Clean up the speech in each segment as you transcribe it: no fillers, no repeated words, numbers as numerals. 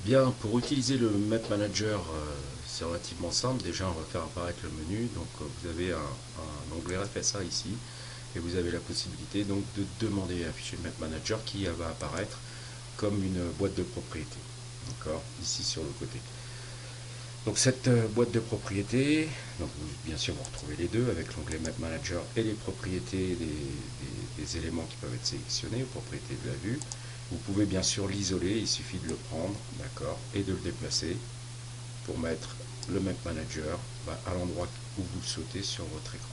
Bien, pour utiliser le Map Manager, c'est relativement simple. Déjà, on va faire apparaître le menu. Donc, vous avez un onglet FSA ici, et vous avez la possibilité donc de demander à afficher le Map Manager qui va apparaître comme une boîte de propriété. D'accord, ici sur le côté. Donc cette boîte de propriété, donc bien sûr vous retrouvez les deux avec l'onglet Map Manager et les propriétés des éléments qui peuvent être sélectionnés, propriétés de la vue. Vous pouvez bien sûr l'isoler, il suffit de le prendre, d'accord, et de le déplacer pour mettre le Map Manager à l'endroit où vous le souhaitez sur votre écran.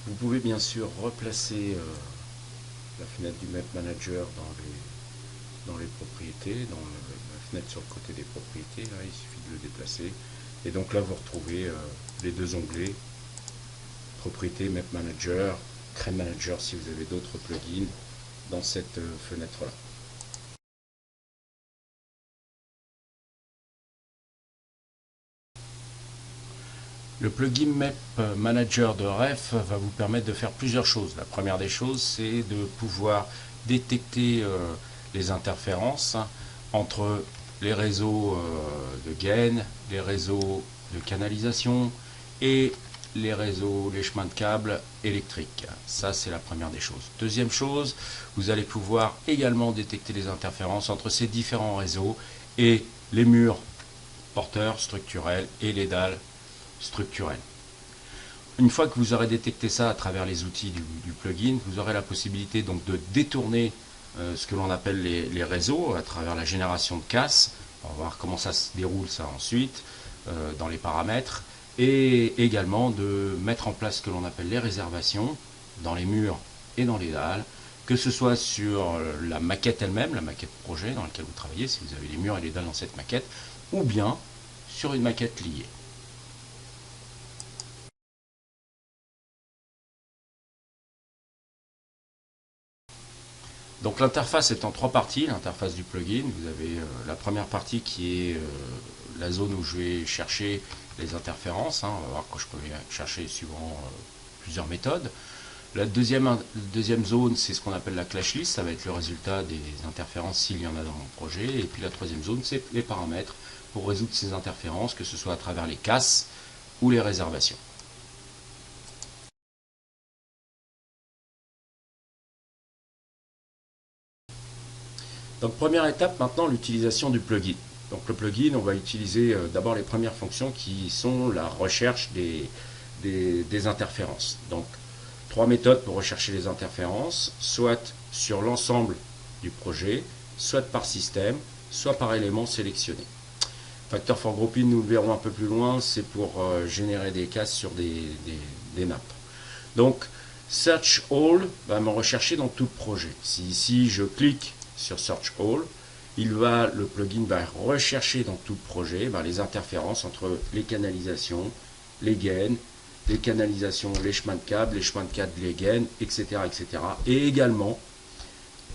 Vous pouvez bien sûr replacer la fenêtre du Map Manager dans les propriétés, dans la fenêtre sur le côté des propriétés, là, il suffit de le déplacer. Et donc là, vous retrouvez les deux onglets, propriété, Map Manager, Crane Manager si vous avez d'autres plugins dans cette fenêtre-là. Le plugin Map Manager de Ref va vous permettre de faire plusieurs choses. La première des choses, c'est de pouvoir détecter les interférences entre les réseaux de gain, les réseaux de canalisation et les réseaux, les chemins de câbles électriques. Ça, c'est la première des choses. Deuxième chose, vous allez pouvoir également détecter les interférences entre ces différents réseaux et les murs porteurs structurels et les dalles structurelles. Une fois que vous aurez détecté ça à travers les outils du plugin, vous aurez la possibilité donc de détourner ce que l'on appelle les réseaux à travers la génération de casse. On va voir comment ça se déroule ça ensuite dans les paramètres, et également de mettre en place ce que l'on appelle les réservations dans les murs et dans les dalles, que ce soit sur la maquette elle-même, la maquette projet dans laquelle vous travaillez, si vous avez les murs et les dalles dans cette maquette, ou bien sur une maquette liée. Donc l'interface est en trois parties, l'interface du plugin. Vous avez la première partie qui est la zone où je vais chercher les interférences. On va voir que je peux les chercher suivant plusieurs méthodes. La deuxième zone, c'est ce qu'on appelle la clash list. Ça va être le résultat des interférences s'il y en a dans mon projet. Et puis la troisième zone, c'est les paramètres pour résoudre ces interférences, que ce soit à travers les casses ou les réservations. Donc première étape maintenant, l'utilisation du plugin. Donc le plugin, on va utiliser d'abord les premières fonctions qui sont la recherche des interférences. Donc trois méthodes pour rechercher les interférences, soit sur l'ensemble du projet, soit par système, soit par élément sélectionné. Factor for grouping, nous le verrons un peu plus loin, c'est pour générer des casses sur des nappes. Donc Search All va me rechercher dans tout le projet. Si ici je clique sur Search All, le plugin va rechercher dans tout le projet les interférences entre les canalisations, les gaines, les canalisations, les chemins de câbles, les gaines, etc., etc. Et également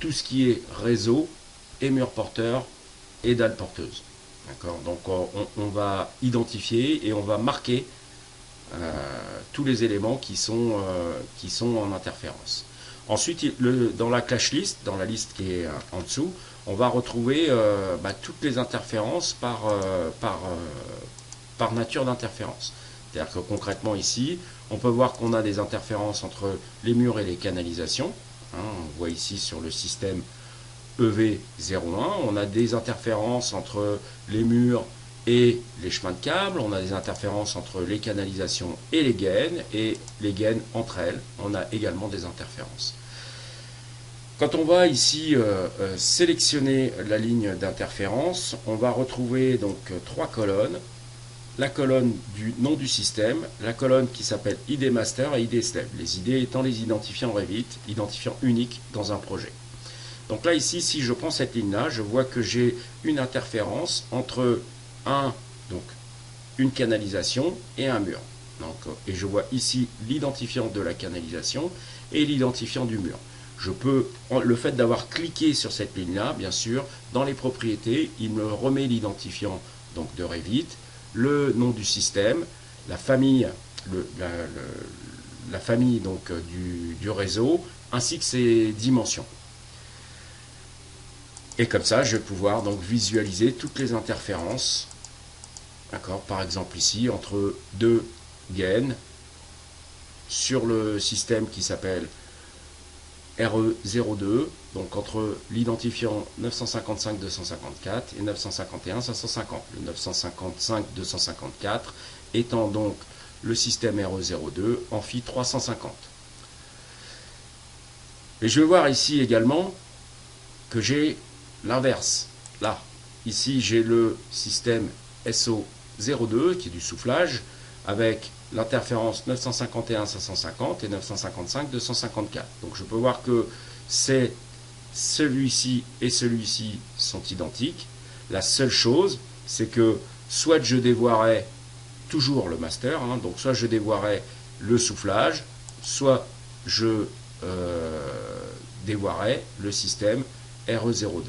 tout ce qui est réseau et murs porteurs et dalles porteuses. Donc on va identifier et on va marquer tous les éléments qui sont en interférence. Ensuite, dans la clash list, dans la liste qui est en dessous, on va retrouver toutes les interférences par nature d'interférence. C'est-à-dire que concrètement ici, on peut voir qu'on a des interférences entre les murs et les canalisations. On voit ici sur le système EV01, on a des interférences entre les murs et les chemins de câbles, on a des interférences entre les canalisations et les gaines entre elles, on a également des interférences. Quand on va ici sélectionner la ligne d'interférence, on va retrouver donc trois colonnes. La colonne du nom du système, la colonne qui s'appelle ID Master et ID Slave. Les ID étant les identifiants Revit, identifiants uniques dans un projet. Donc là ici, si je prends cette ligne-là, je vois que j'ai une interférence entre une canalisation et un mur. Et je vois ici l'identifiant de la canalisation et l'identifiant du mur. Le fait d'avoir cliqué sur cette ligne-là, bien sûr, dans les propriétés, il me remet l'identifiant de Revit, le nom du système, la famille, du réseau, ainsi que ses dimensions. Et comme ça, je vais pouvoir donc visualiser toutes les interférences. D'accord, par exemple ici, entre deux gaines sur le système qui s'appelle RE02, donc entre l'identifiant 955-254 et 951-550. Le 955-254 étant donc le système RE02 amphi 350. Et je vais voir ici également que j'ai l'inverse. Là, ici j'ai le système SO02 qui est du soufflage avec l'interférence 951-550 et 955-254. Donc je peux voir que c'est celui-ci et celui-ci sont identiques. La seule chose, c'est que soit je dévoirais toujours le master, hein, donc soit je dévoirais le soufflage, soit je dévoirais le système RE02.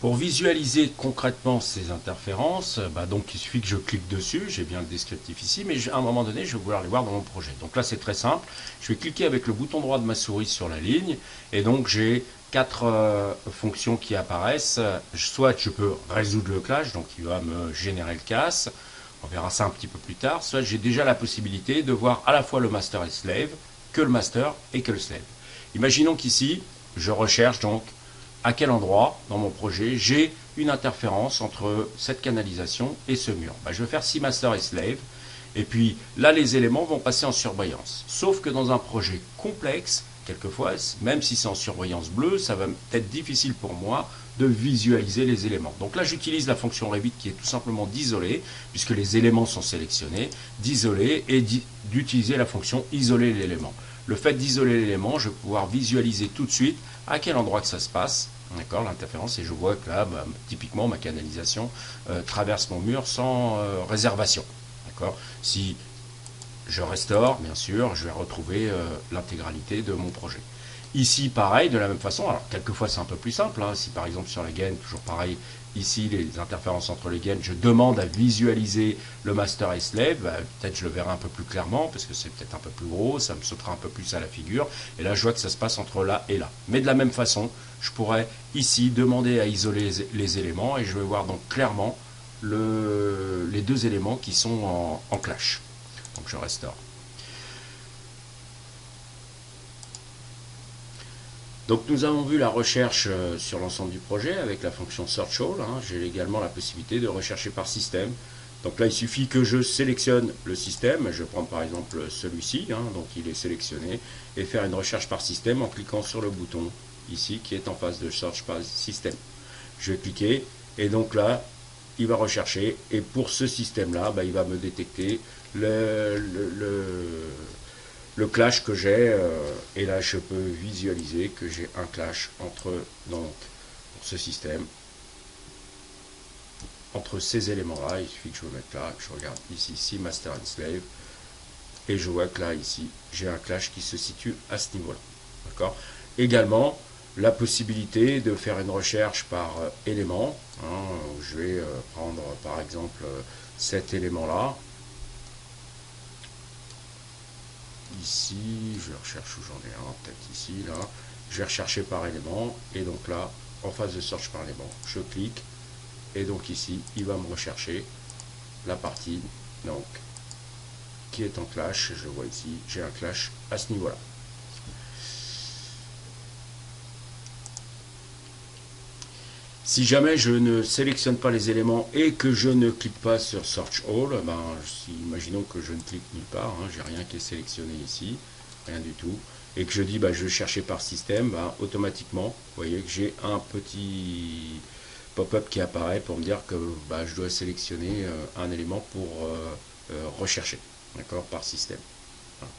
Pour visualiser concrètement ces interférences, donc il suffit que je clique dessus, j'ai bien le descriptif ici, mais à un moment donné, je vais vouloir les voir dans mon projet. Donc là, c'est très simple. Je vais cliquer avec le bouton droit de ma souris sur la ligne, et donc j'ai quatre fonctions qui apparaissent. Soit je peux résoudre le clash, donc il va me générer le casse. On verra ça un petit peu plus tard. Soit j'ai déjà la possibilité de voir à la fois le master et slave, que le master et que le slave. Imaginons qu'ici, je recherche donc à quel endroit dans mon projet j'ai une interférence entre cette canalisation et ce mur. Je vais faire si master et slave, et puis là les éléments vont passer en surbrillance. Sauf que dans un projet complexe, quelquefois, même si c'est en surbrillance bleue, ça va être difficile pour moi de visualiser les éléments. Donc là j'utilise la fonction Revit qui est tout simplement d'isoler, puisque les éléments sont sélectionnés, d'isoler et d'utiliser la fonction isoler l'élément. Le fait d'isoler l'élément, je vais pouvoir visualiser tout de suite à quel endroit que ça se passe, d'accord, l'interférence, et je vois que là, typiquement, ma canalisation traverse mon mur sans réservation, d'accord. Si je restaure, bien sûr, je vais retrouver l'intégralité de mon projet. Ici, pareil, de la même façon, alors quelquefois c'est un peu plus simple, hein, si par exemple sur la gaine, toujours pareil, ici les interférences entre les gaines, je demande à visualiser le master et slave, peut-être je le verrai un peu plus clairement, parce que c'est peut-être un peu plus gros, ça me sautera un peu plus à la figure, et là je vois que ça se passe entre là et là. Mais de la même façon, je pourrais ici demander à isoler les éléments, et je vais voir donc clairement les deux éléments qui sont en clash. Donc je restaure. Donc nous avons vu la recherche sur l'ensemble du projet avec la fonction Search All. Hein. J'ai également la possibilité de rechercher par système. Donc là, il suffit que je sélectionne le système. Je vais prendre par exemple celui-ci, hein, donc il est sélectionné, et faire une recherche par système en cliquant sur le bouton ici qui est en face de Search par système. Je vais cliquer et donc là, il va rechercher, et pour ce système-là, il va me détecter le clash que j'ai, et là je peux visualiser que j'ai un clash entre, donc, pour ce système, entre ces éléments-là. Il suffit que je me mette là, que je regarde ici, master and slave, et je vois que là, ici, j'ai un clash qui se situe à ce niveau-là. D'accord. Également, la possibilité de faire une recherche par élément. Hein, je vais prendre par exemple cet élément-là. Ici, je recherche où j'en ai un, peut-être ici, là. Je vais rechercher par élément, et donc là, en phase de search par élément, je clique, et donc ici, il va me rechercher la partie donc qui est en clash. Je vois ici, j'ai un clash à ce niveau-là. Si jamais je ne sélectionne pas les éléments et que je ne clique pas sur Search All, imaginons que je ne clique nulle part, hein, j'ai rien qui est sélectionné ici, rien du tout, et que je dis je vais chercher par système, automatiquement, vous voyez que j'ai un petit pop-up qui apparaît pour me dire que je dois sélectionner un élément pour rechercher, d'accord, par système. Voilà.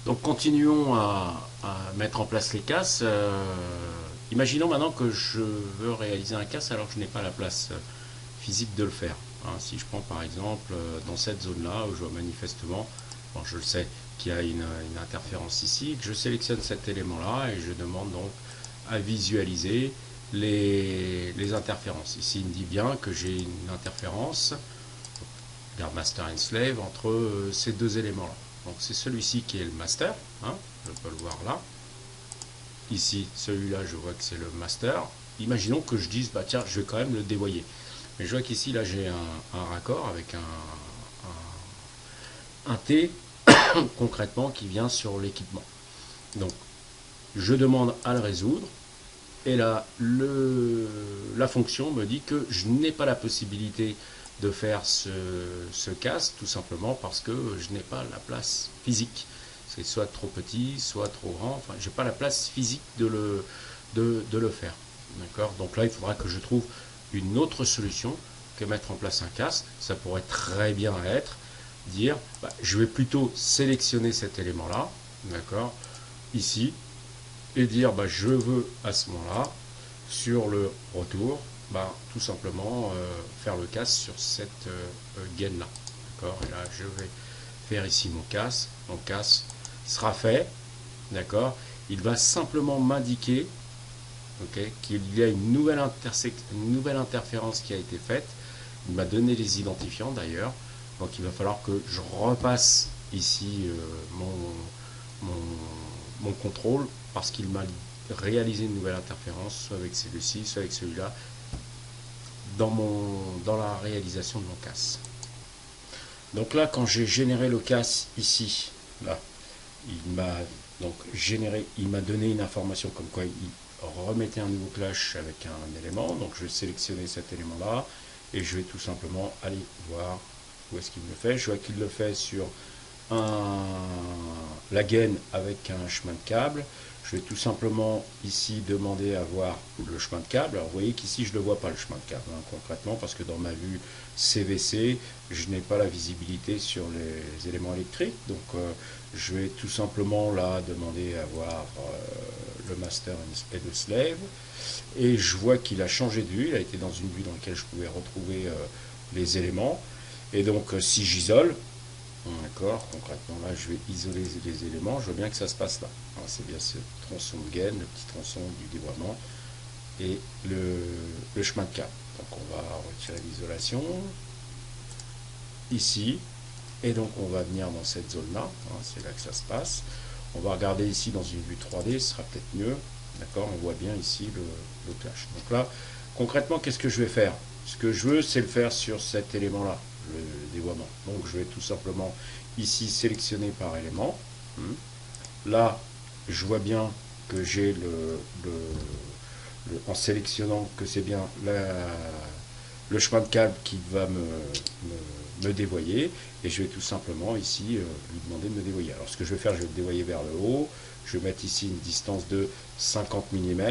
Donc continuons à mettre en place les casses. Imaginons maintenant que je veux réaliser un casse alors que je n'ai pas la place physique de le faire. Hein, si je prends par exemple dans cette zone-là où je vois manifestement, je le sais, qu'il y a une interférence ici, que je sélectionne cet élément-là et je demande donc à visualiser les interférences. Ici, il me dit bien que j'ai une interférence, regarde master and slave, entre ces deux éléments-là. Donc c'est celui-ci qui est le master, hein, je peux le voir là. Ici, celui-là, je vois que c'est le master. Imaginons que je dise, bah tiens, je vais quand même le dévoyer. Mais je vois qu'ici, là, j'ai un raccord avec un T, concrètement, qui vient sur l'équipement. Donc, je demande à le résoudre. Et là, la fonction me dit que je n'ai pas la possibilité de faire ce casse, tout simplement parce que je n'ai pas la place physique. C'est soit trop petit, soit trop grand. Enfin, je n'ai pas la place physique de le faire. D'accord. Donc là, il faudra que je trouve une autre solution que mettre en place un casse. Ça pourrait très bien être dire, bah, je vais plutôt sélectionner cet élément-là, d'accord, ici, et dire, bah, je veux à ce moment-là, sur le retour, bah, tout simplement faire le casse sur cette gaine-là. D'accord. Et là, je vais faire ici mon casse. Mon casse sera fait. D'accord. Il va simplement m'indiquer, okay, qu'il y a une nouvelle interférence qui a été faite. Il m'a donné les identifiants d'ailleurs. Donc il va falloir que je repasse ici mon contrôle parce qu'il m'a réalisé une nouvelle interférence, soit avec celui-ci, soit avec celui-là, dans la réalisation de mon casse. Donc là, quand j'ai généré le casse ici, là, il m'a donc généré, il m'a donné une information comme quoi il remettait un nouveau clash avec un élément. Donc je vais sélectionner cet élément-là et je vais tout simplement aller voir où est-ce qu'il me le fait. Je vois qu'il le fait sur la gaine avec un chemin de câble. Je vais tout simplement ici demander à voir le chemin de câble. Alors vous voyez qu'ici je ne le vois pas le chemin de câble, hein, concrètement, parce que dans ma vue CVC, je n'ai pas la visibilité sur les éléments électriques. Donc je vais tout simplement là demander à voir le master et le slave. Et je vois qu'il a changé de vue, il a été dans une vue dans laquelle je pouvais retrouver les éléments. Et donc si j'isole, d'accord, concrètement là je vais isoler les éléments, je vois bien que ça se passe là. C'est bien ce tronçon de gaine, le petit tronçon du dévoiement et le chemin de câble. Donc on va retirer l'isolation ici et donc on va venir dans cette zone là, c'est là que ça se passe. On va regarder ici dans une vue 3D, ce sera peut-être mieux, d'accord, on voit bien ici le clash. Donc là concrètement qu'est-ce que je vais faire? Ce que je veux c'est le faire sur cet élément là, le dévoiement. Donc je vais tout simplement ici sélectionner par élément. Là je vois bien que j'ai en sélectionnant que c'est bien le chemin de câble qui va me dévoyer et je vais tout simplement ici lui demander de me dévoyer. Alors ce que je vais faire, je vais le dévoyer vers le haut, je vais mettre ici une distance de 50 mm,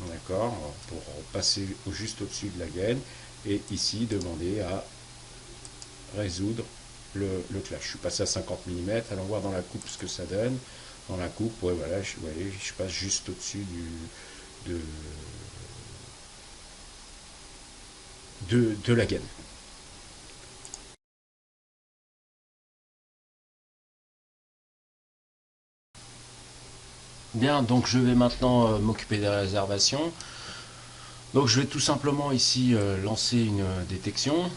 d'accord, pour passer juste au-dessus de la gaine et ici demander à résoudre le clash. Je suis passé à 50 mm, allons voir dans la coupe ce que ça donne. Dans la coupe, ouais, voilà, je passe juste au-dessus de la gaine. Bien, donc je vais maintenant m'occuper des réservations. Donc je vais tout simplement ici lancer une détection,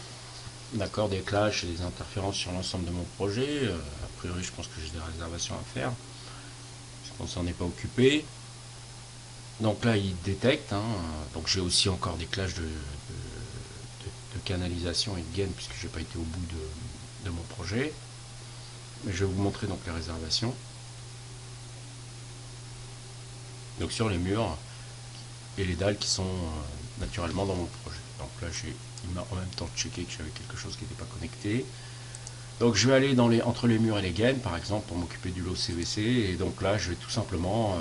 d'accord, des clashs et des interférences sur l'ensemble de mon projet. A priori, je pense que j'ai des réservations à faire. On s'en est pas occupé. Donc là, il détecte. Donc j'ai aussi encore des clashs de canalisation et de gaine puisque je n'ai pas été au bout de mon projet. Mais je vais vous montrer donc les réservations. Donc sur les murs et les dalles qui sont naturellement dans mon projet. Donc là, il m'a en même temps checké que j'avais quelque chose qui n'était pas connecté. Donc je vais aller entre les murs et les gaines, par exemple, pour m'occuper du lot CVC. Et donc là, je vais tout simplement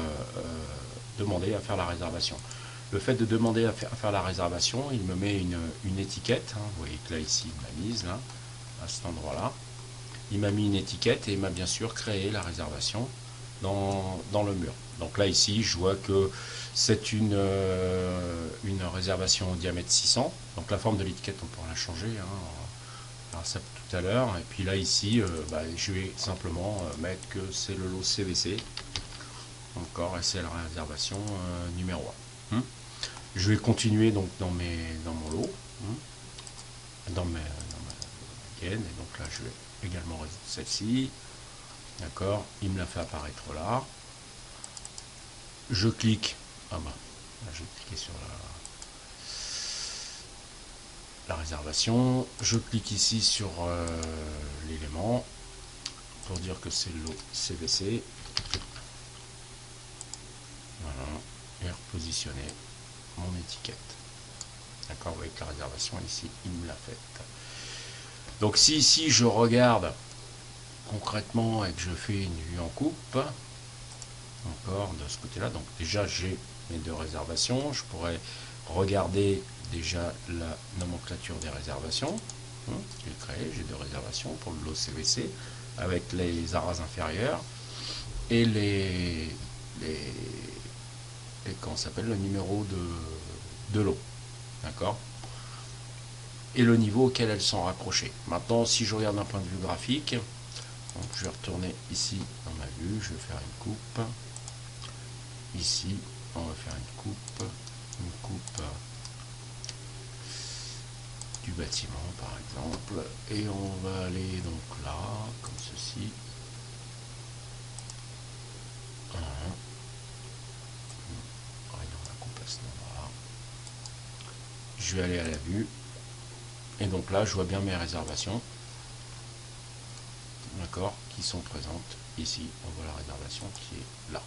demander à faire la réservation. Le fait de demander à faire la réservation, il me met une étiquette. Vous voyez que là, ici, il m'a mise, là, à cet endroit-là. Il m'a mis une étiquette et il m'a bien sûr créé la réservation dans le mur. Donc là, ici, je vois que c'est une réservation au diamètre 600. Donc la forme de l'étiquette, on pourra la changer. On verra ça tout à l'heure. Et puis là, ici, je vais simplement mettre que c'est le lot CVC. Encore, et c'est la réservation numéro 1. Je vais continuer donc dans mon lot, dans ma gaine, et donc là je vais également résoudre celle-ci. D'accord, il me l'a fait apparaître là. Je clique, là je vais cliquer sur la réservation. Je clique ici sur l'élément pour dire que c'est le lot CVC. Voilà, et repositionner mon étiquette. D'accord, avec la réservation ici, il me l'a faite. Donc si ici je regarde concrètement et que je fais une vue en coupe, encore de ce côté-là, donc déjà j'ai mes 2 réservations, je pourrais regarder déjà la nomenclature des réservations. J'ai créé, j'ai 2 réservations pour le lot CVC avec les arras inférieurs et comment s'appelle, le numéro de lot, d'accord, et le niveau auquel elles sont raccrochées. Maintenant, si je regarde d'un point de vue graphique, donc je vais retourner ici dans ma vue, je vais faire une coupe. Ici, on va faire une coupe du bâtiment par exemple, et on va aller donc là, comme ceci. Je vais aller à la vue, et donc là je vois bien mes réservations, d'accord, qui sont présentes ici. On voit la réservation qui est là,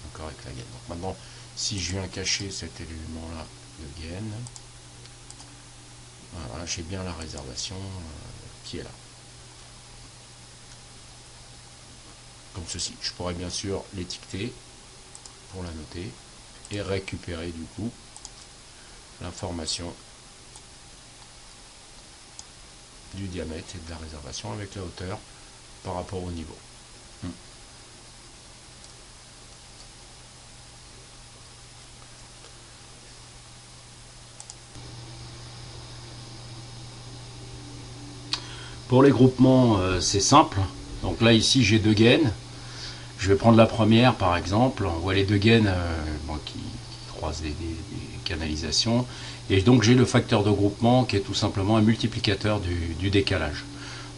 d'accord, avec la gaine. Donc maintenant, si je viens cacher cet élément là de gaine, voilà, j'ai bien la réservation qui est là, comme ceci. Je pourrais bien sûr l'étiqueter pour la noter et récupérer du coup l'information du diamètre et de la réservation avec la hauteur par rapport au niveau. Pour les groupements, c'est simple. Donc là ici j'ai 2 gaines. Je vais prendre la première par exemple. On voit les 2 gaines qui croisent des canalisations. Et donc j'ai le facteur de groupement qui est tout simplement un multiplicateur du décalage.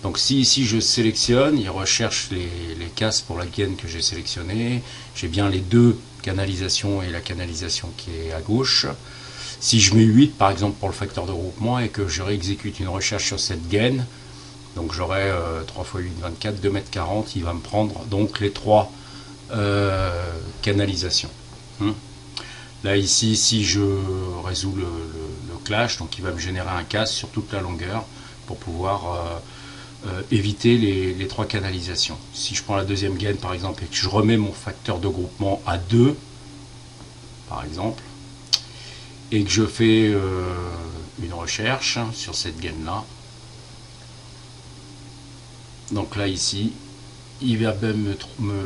Donc si ici je sélectionne, il recherche les cases pour la gaine que j'ai sélectionnée. J'ai bien les 2 canalisations et la canalisation qui est à gauche. Si je mets 8 par exemple pour le facteur de groupement et que je réexécute une recherche sur cette gaine, donc j'aurai 3 x 8, 24, 2,40 m, il va me prendre donc les 3 canalisations. Là ici, si je résous le clash, donc il va me générer un casse sur toute la longueur pour pouvoir éviter les 3 canalisations. Si je prends la deuxième gaine par exemple et que je remets mon facteur de groupement à 2 par exemple, et que je fais une recherche sur cette gaine là, donc là ici il va même me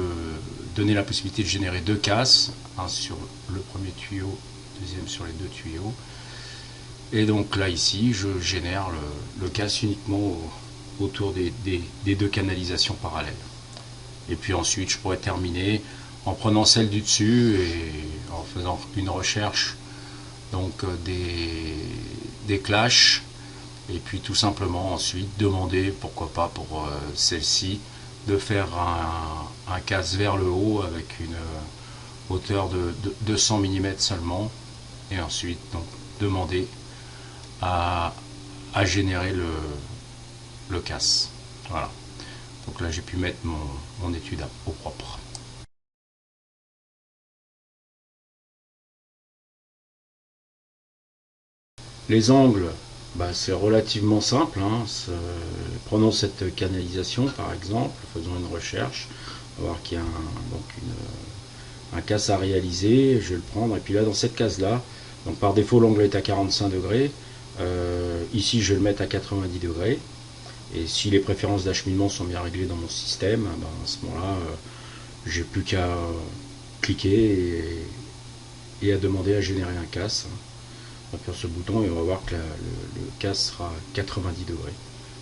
donner la possibilité de générer 2 casses, un sur le premier tuyau, deuxième sur les 2 tuyaux, et donc là ici je génère le casse uniquement autour des 2 canalisations parallèles. Et puis ensuite je pourrais terminer en prenant celle du dessus et en faisant une recherche donc des clashs, et puis tout simplement ensuite demander, pourquoi pas pour celle-ci, de faire un casse vers le haut avec une hauteur de 200 mm seulement, et ensuite donc demander à générer le casse. Voilà. Donc là j'ai pu mettre mon étude au propre. Les angles, c'est relativement simple. Prenons cette canalisation par exemple, faisons une recherche, on va voir qu'il y a un casse à réaliser. Je vais le prendre, et puis là dans cette case là, donc par défaut l'angle est à 45 degrés, ici je vais le mettre à 90 degrés, et si les préférences d'acheminement sont bien réglées dans mon système, à ce moment là j'ai plus qu'à cliquer et à demander à générer un casse. On va faire ce bouton et on va voir que le casse sera à 90 degrés.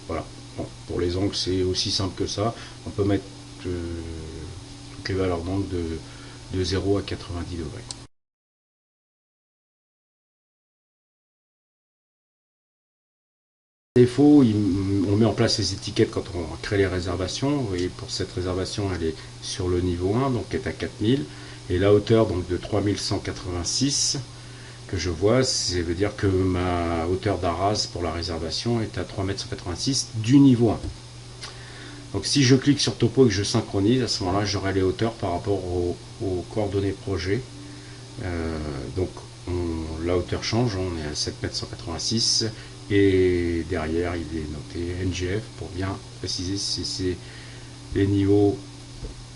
Voilà. Bon, pour les angles, c'est aussi simple que ça. On peut mettre toutes les valeurs d'angle de 0 à 90 degrés. Défaut, on met en place les étiquettes quand on crée les réservations. Vous voyez, pour cette réservation, elle est sur le niveau 1, donc est à 4000. Et la hauteur donc de 3186 que je vois, ça veut dire que ma hauteur d'arras pour la réservation est à 3,186 m du niveau 1. Donc si je clique sur topo et que je synchronise, à ce moment-là, j'aurai les hauteurs par rapport aux coordonnées projet. Donc la hauteur change, on est à 7,186 m. Et derrière, il est noté NGF pour bien préciser si c'est les niveaux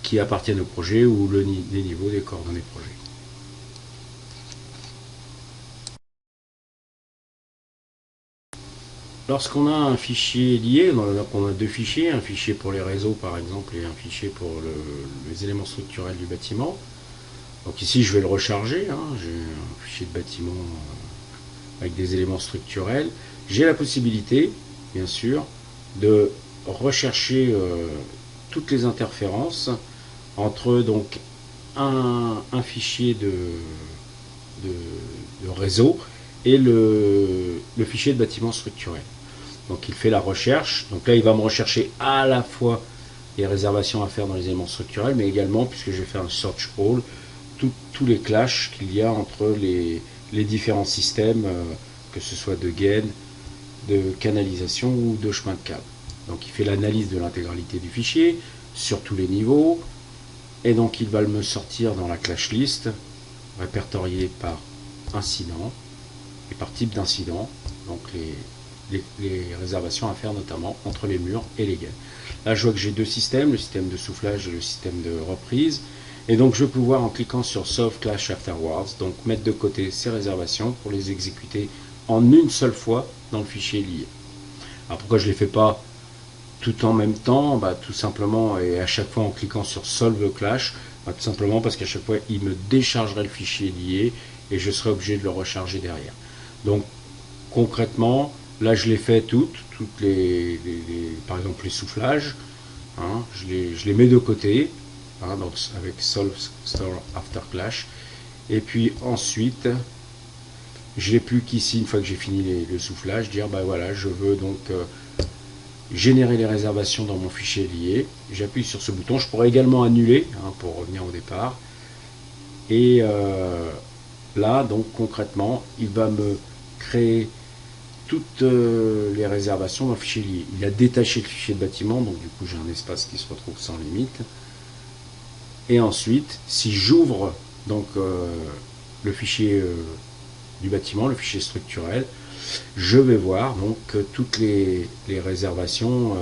qui appartiennent au projet ou les niveaux des coordonnées projet. Lorsqu'on a un fichier lié, on a deux fichiers, un fichier pour les réseaux par exemple et un fichier pour les éléments structurels du bâtiment. Donc ici je vais le recharger, hein, j'ai un fichier de bâtiment avec des éléments structurels. J'ai la possibilité, bien sûr, de rechercher toutes les interférences entre donc un fichier de réseau et le fichier de bâtiment structurel. Donc il fait la recherche. Donc là, il va me rechercher à la fois les réservations à faire dans les éléments structurels, mais également, puisque je vais faire un search all, tous les clashs qu'il y a entre les différents systèmes, que ce soit de gain, de canalisation ou de chemin de câble. Donc il fait l'analyse de l'intégralité du fichier sur tous les niveaux, et donc il va me sortir dans la clash list, répertorié par incident et par type d'incident, donc les réservations à faire notamment entre les murs et les gaines. Là je vois que j'ai deux systèmes, le système de soufflage et le système de reprise, et donc je vais pouvoir, en cliquant sur Solve Clash Afterwards, donc mettre de côté ces réservations pour les exécuter en une seule fois dans le fichier lié. Alors pourquoi je ne les fais pas tout en même temps? Tout simplement, et à chaque fois en cliquant sur Solve Clash, tout simplement parce qu'à chaque fois il me déchargerait le fichier lié et je serais obligé de le recharger derrière. Donc concrètement, là je les fais toutes par exemple les soufflages, hein, je les mets de côté, hein, donc avec Solve Store After Clash, et puis ensuite je n'ai plus qu'ici, une fois que j'ai fini le soufflage, dire voilà, je veux donc générer les réservations dans mon fichier lié. J'appuie sur ce bouton. Je pourrais également annuler, hein, pour revenir au départ. Et là, donc concrètement, il va me créer toutes les réservations dans le fichier lié. Il a détaché le fichier de bâtiment, donc du coup j'ai un espace qui se retrouve sans limite. Et ensuite, si j'ouvre donc le fichier du bâtiment, le fichier structurel, je vais voir donc que toutes les réservations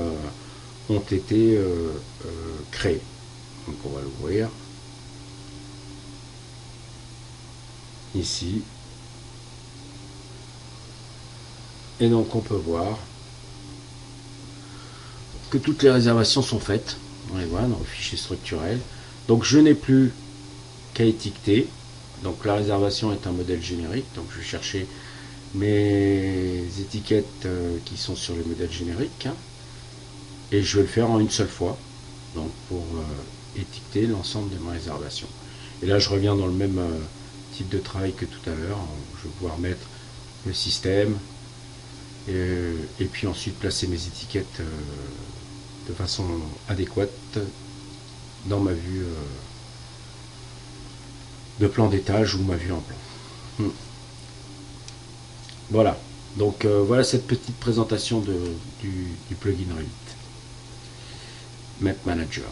ont été créées. Donc on va l'ouvrir ici, et donc on peut voir que toutes les réservations sont faites. On les voit dans le fichier structurel. Donc je n'ai plus qu'à étiqueter. Donc la réservation est un modèle générique, donc je vais chercher mes étiquettes qui sont sur les modèles génériques, hein, et je vais le faire en une seule fois, donc pour étiqueter l'ensemble de mes réservations. Et là je reviens dans le même type de travail que tout à l'heure. Je vais pouvoir mettre le système et puis ensuite placer mes étiquettes de façon adéquate dans ma vue de plan d'étage ou ma vue en plan. Voilà, donc voilà cette petite présentation du plugin Revit Map Manager.